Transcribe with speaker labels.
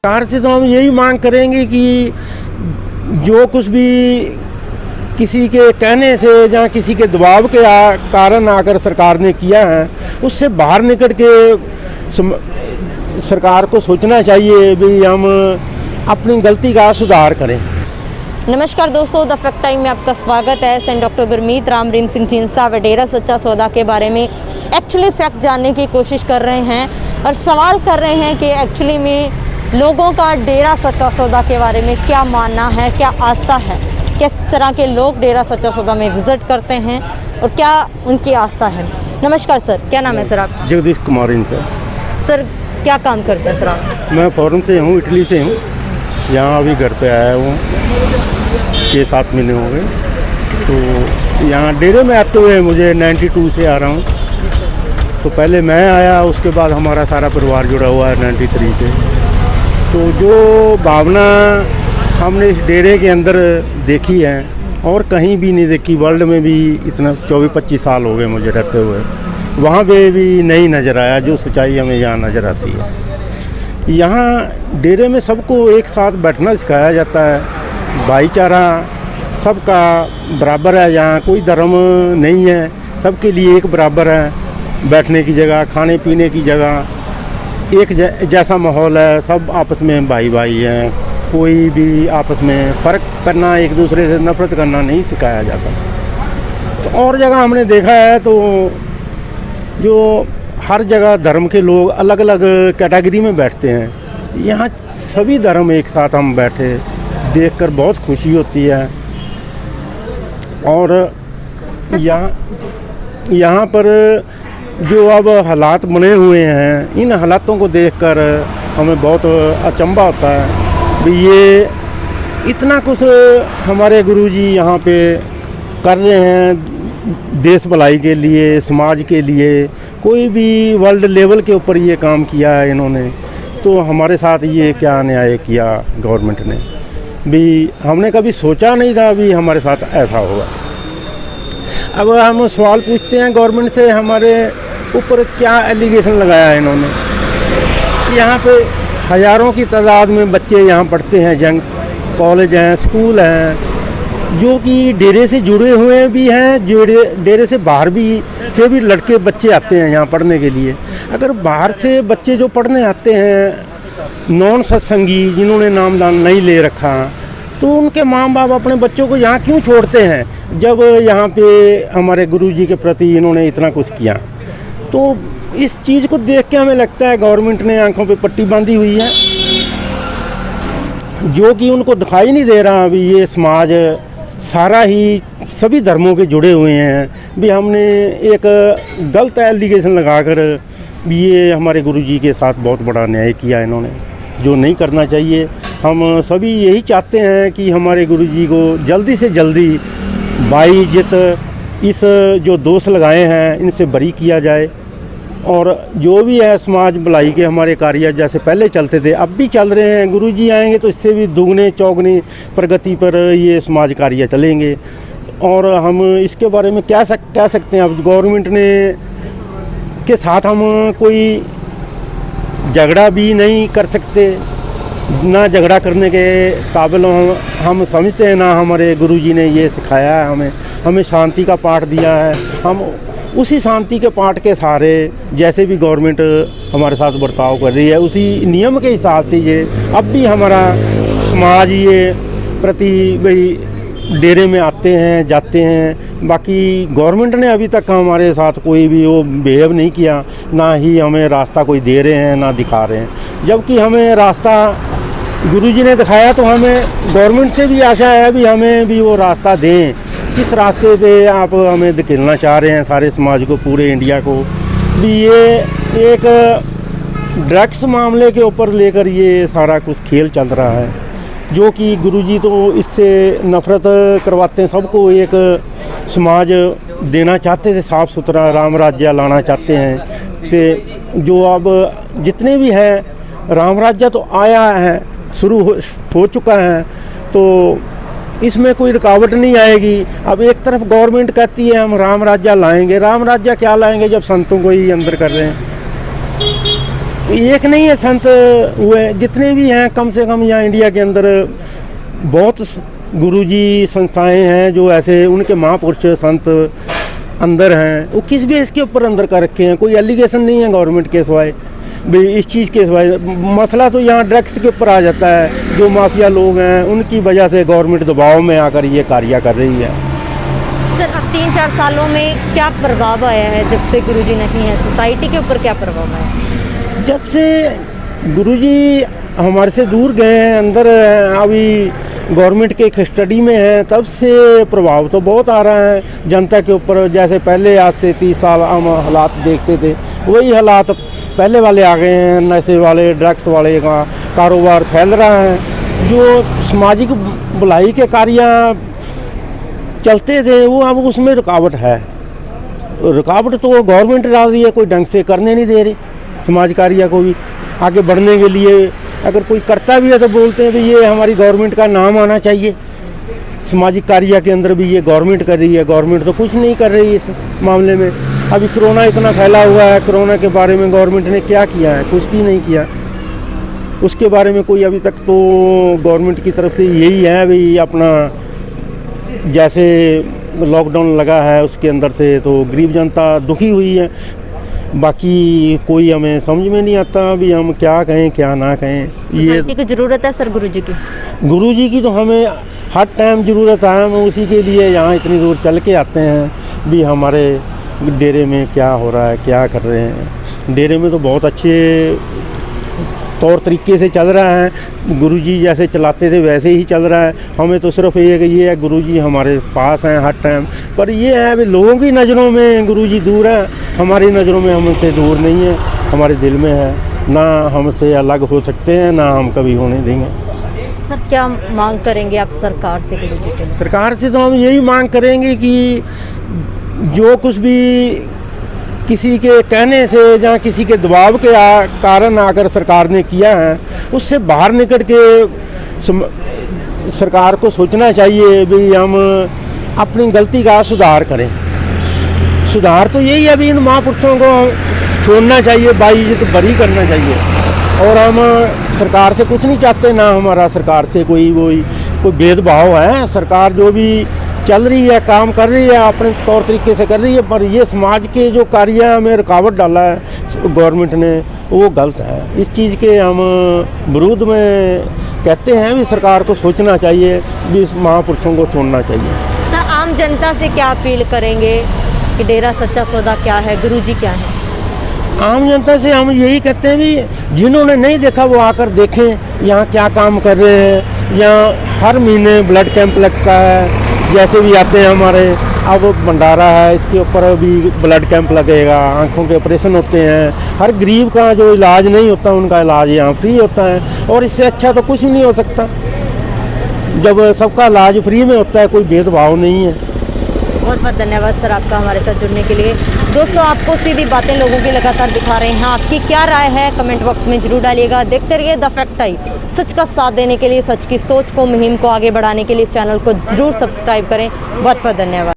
Speaker 1: सरकार से तो हम यही मांग करेंगे कि जो कुछ भी किसी के कहने से या किसी के दबाव के कारण आकर सरकार ने किया है, उससे बाहर निकल के सरकार को सोचना चाहिए भी हम अपनी गलती का सुधार करें।
Speaker 2: नमस्कार दोस्तों, द फैक्ट टाइम में आपका स्वागत है। सेंट डॉक्टर गुरमीत राम रहीम सिंह जिंसा व डेरा सच्चा सौदा के बारे में एक्चुअली फैक्ट जानने की कोशिश कर रहे हैं और सवाल कर रहे हैं कि एक्चुअली में लोगों का डेरा सच्चा सौदा के बारे में क्या मानना है, क्या आस्था है, किस तरह के लोग डेरा सच्चा सौदा में विजिट करते हैं और क्या उनकी आस्था है। नमस्कार सर, क्या नाम है सर आप?
Speaker 1: जगदीश कुमार सर।
Speaker 2: सर क्या काम करते हैं सर आप?
Speaker 1: मैं फॉरेन से हूँ, इटली से हूँ। यहाँ अभी घर पे आया हूँ, 6-7 महीने हो गए। तो यहाँ डेरे में आते हुए मुझे 92 से आ रहा हूँ। तो पहले मैं आया, उसके बाद हमारा सारा परिवार जुड़ा हुआ है 93 से। तो जो भावना हमने इस डेरे के अंदर देखी है और कहीं भी नहीं देखी, वर्ल्ड में भी इतना 24-25 साल हो गए मुझे रहते हुए, वहाँ पे भी नहीं नज़र आया जो सच्चाई हमें यहाँ नज़र आती है। यहाँ डेरे में सबको एक साथ बैठना सिखाया जाता है, भाईचारा सबका बराबर है। यहाँ कोई धर्म नहीं है, सबके लिए एक बराबर है। बैठने की जगह, खाने पीने की जगह, एक जैसा माहौल है। सब आपस में भाई भाई हैं, कोई भी आपस में फ़र्क करना, एक दूसरे से नफरत करना नहीं सिखाया जाता। तो और जगह हमने देखा है तो जो हर जगह धर्म के लोग अलग अलग कैटेगरी में बैठते हैं। यहाँ सभी धर्म एक साथ हम बैठे देखकर बहुत खुशी होती है। और यहाँ पर जो अब हालात बने हुए हैं, इन हालातों को देखकर हमें बहुत अचंभा होता है भी ये इतना कुछ हमारे गुरुजी यहाँ पे कर रहे हैं देश भलाई के लिए, समाज के लिए। कोई भी वर्ल्ड लेवल के ऊपर ये काम किया है इन्होंने, तो हमारे साथ ये क्या अन्याय किया गवर्नमेंट ने भी, हमने कभी सोचा नहीं था भी हमारे साथ ऐसा होगा। अब हम सवाल पूछते हैं गवर्नमेंट से, हमारे ऊपर क्या एलिगेशन लगाया है इन्होंने। यहाँ पे हज़ारों की तादाद में बच्चे यहाँ पढ़ते हैं, जंग कॉलेज हैं, स्कूल हैं, जो कि डेरे से जुड़े हुए भी हैं, डेरे से बाहर से भी लड़के बच्चे आते हैं यहाँ पढ़ने के लिए। अगर बाहर से बच्चे जो पढ़ने आते हैं नॉन सत्संगी, जिन्होंने नामदान नहीं ले रखा, तो उनके माँ बाप अपने बच्चों को यहाँ क्यों छोड़ते हैं जब यहाँ पे हमारे गुरुजी के प्रति इन्होंने इतना कुछ किया। तो इस चीज़ को देख के हमें लगता है गवर्नमेंट ने आंखों पे पट्टी बांधी हुई है, जो कि उनको दिखाई नहीं दे रहा अभी ये समाज सारा ही सभी धर्मों के जुड़े हुए हैं। भी हमने एक गलत एलिगेशन लगाकर भी ये हमारे गुरुजी के साथ बहुत बड़ा अन्याय किया इन्होंने, जो नहीं करना चाहिए। हम सभी यही चाहते हैं कि हमारे गुरुजी को जल्दी से जल्दी बाइज्जत इस जो दोष लगाए हैं इनसे बरी किया जाए। और जो भी है समाज भलाई के हमारे कार्य जैसे पहले चलते थे अब भी चल रहे हैं। गुरुजी आएंगे तो इससे भी दुगने चौगने प्रगति पर ये समाज कार्य चलेंगे। और हम इसके बारे में क्या कह सकते हैं, अब गवर्नमेंट ने के साथ हम कोई झगड़ा भी नहीं कर सकते, ना झगड़ा करने के काबिल हम समझते हैं, ना हमारे गुरुजी ने ये सिखाया है। हमें शांति का पाठ दिया है, हम उसी शांति के पाठ के सहारे जैसे भी गवर्नमेंट हमारे साथ बर्ताव कर रही है उसी नियम के हिसाब से ये अब भी हमारा समाज ये प्रति भाई डेरे में आते हैं जाते हैं। बाकी गवर्नमेंट ने अभी तक हमारे साथ कोई भी वो बिहेव नहीं किया, ना ही हमें रास्ता कोई दे रहे हैं ना दिखा रहे हैं। जबकि हमें रास्ता गुरुजी ने दिखाया, तो हमें गवर्नमेंट से भी आशा है भी हमें भी वो रास्ता दें। किस रास्ते पे आप हमें धकेलना चाह रहे हैं सारे समाज को, पूरे इंडिया को भी। ये एक ड्रग्स मामले के ऊपर लेकर ये सारा कुछ खेल चल रहा है, जो कि गुरुजी तो इससे नफ़रत करवाते हैं सबको। एक समाज देना चाहते थे साफ़ सुथरा, राम राज्य लाना चाहते हैं। तो जो अब जितने भी हैं राम राज्य तो आया है, शुरू हो चुका है, तो इसमें कोई रुकावट नहीं आएगी। अब एक तरफ गवर्नमेंट कहती है हम राम राज्य लाएंगे, राम राज्य क्या लाएंगे जब संतों को ही अंदर कर रहे हैं। एक नहीं है संत हुए, जितने भी हैं कम से कम यहाँ इंडिया के अंदर बहुत गुरुजी संस्थाएं हैं जो ऐसे उनके महापुरुष संत अंदर हैं। वो किस बेस के ऊपर अंदर कर रखे हैं, कोई एलिगेशन नहीं है गवर्नमेंट के सिवाय भाई इस चीज़ के सिवाय। मसला तो यहाँ ड्रग्स के ऊपर आ जाता है, जो माफिया लोग हैं उनकी वजह से गवर्नमेंट दबाव में आकर ये कार्य कर रही है।
Speaker 2: सर अब 3-4 सालों में क्या प्रभाव आया है जब से गुरुजी नहीं है, सोसाइटी के ऊपर क्या प्रभाव आया है?
Speaker 1: जब से गुरुजी हमारे से दूर गए हैं, अंदर अभी गवर्नमेंट के कस्टडी में हैं, तब से प्रभाव तो बहुत आ रहा है जनता के ऊपर। जैसे पहले आज से 30 साल हम हालात देखते थे, वही हालात पहले वाले आ गए हैं। नशे वाले, ड्रग्स वाले का कारोबार फैल रहा है। जो सामाजिक भलाई के कार्य चलते थे वो अब उसमें रुकावट है। रुकावट तो गवर्नमेंट डाल रही है, कोई ढंग से करने नहीं दे रही समाज कार्य को भी आगे बढ़ने के लिए। अगर कोई करता भी है तो बोलते हैं भी ये हमारी गवर्नमेंट का नाम आना चाहिए। सामाजिक कार्य के अंदर भी ये गवर्नमेंट कर रही है, गवर्नमेंट तो कुछ नहीं कर रही इस मामले में। अभी कोरोना इतना फैला हुआ है, कोरोना के बारे में गवर्नमेंट ने क्या किया है? कुछ भी नहीं किया। उसके बारे में कोई अभी तक तो गवर्नमेंट की तरफ से यही है भी अपना जैसे लॉकडाउन लगा है उसके अंदर से तो गरीब जनता दुखी हुई है। बाकी कोई हमें समझ में नहीं आता भी हम क्या कहें क्या ना कहें। ये
Speaker 2: सोसाइटी की ज़रूरत है सर गुरुजी की?
Speaker 1: गुरुजी की तो हमें हर टाइम ज़रूरत है। हम उसी के लिए यहाँ इतनी दूर चल के आते हैं भी हमारे डेरे में क्या हो रहा है, क्या कर रहे हैं। डेरे में तो बहुत अच्छे तौर तरीके से चल रहा है। गुरुजी जैसे चलाते थे वैसे ही चल रहा है। हमें तो सिर्फ ये है गुरुजी हमारे पास हैं हर टाइम। पर ये है भी लोगों की नज़रों में गुरुजी दूर है, हमारी नज़रों में हमसे दूर नहीं है, हमारे दिल में है। ना हमसे अलग हो सकते हैं, ना हम कभी होने देंगे।
Speaker 2: सर क्या मांग करेंगे आप सरकार से गुरुजी के लिए?
Speaker 1: सरकार से तो हम यही मांग करेंगे कि जो कुछ भी किसी के कहने से या किसी के दबाव के कारण अगर सरकार ने किया है उससे बाहर निकल के सरकार को सोचना चाहिए भी हम अपनी गलती का सुधार करें। सुधार तो यही है भी इन महापुरुषों को छोड़ना चाहिए, बाइज्जत बरी करना चाहिए। और हम सरकार से कुछ नहीं चाहते, ना हमारा सरकार से कोई भेदभाव है। सरकार जो भी चल रही है, काम कर रही है, अपने तौर तरीके से कर रही है। पर ये समाज के जो कार्य में रुकावट डाला है गवर्नमेंट ने वो गलत है। इस चीज़ के हम विरोध में कहते हैं भी सरकार को सोचना चाहिए भी इस महापुरुषों को छोड़ना चाहिए।
Speaker 2: सर आम जनता से क्या अपील करेंगे कि डेरा सच्चा सौदा क्या है, गुरुजी क्या है?
Speaker 1: आम जनता से हम यही कहते हैं भी जिन्होंने नहीं देखा वो आकर देखें यहाँ क्या काम कर रहे हैं। यहाँ हर महीने ब्लड कैंप लगता है, जैसे भी आते हैं हमारे। अब भंडारा है, इसके ऊपर भी ब्लड कैंप लगेगा। आंखों के ऑपरेशन होते हैं। हर गरीब का जो इलाज नहीं होता उनका इलाज यहाँ फ्री होता है। और इससे अच्छा तो कुछ नहीं हो सकता जब सबका इलाज फ्री में होता है, कोई भेदभाव नहीं है।
Speaker 2: बहुत बहुत धन्यवाद सर आपका हमारे साथ जुड़ने के लिए। दोस्तों आपको सीधी बातें लोगों की लगातार दिखा रहे हैं, आपकी क्या राय है कमेंट बॉक्स में जरूर डालिएगा। देखते रहिए द फैक्ट टाइम। सच का साथ देने के लिए, सच की सोच को, मुहिम को आगे बढ़ाने के लिए इस चैनल को जरूर सब्सक्राइब करें। बहुत बहुत धन्यवाद।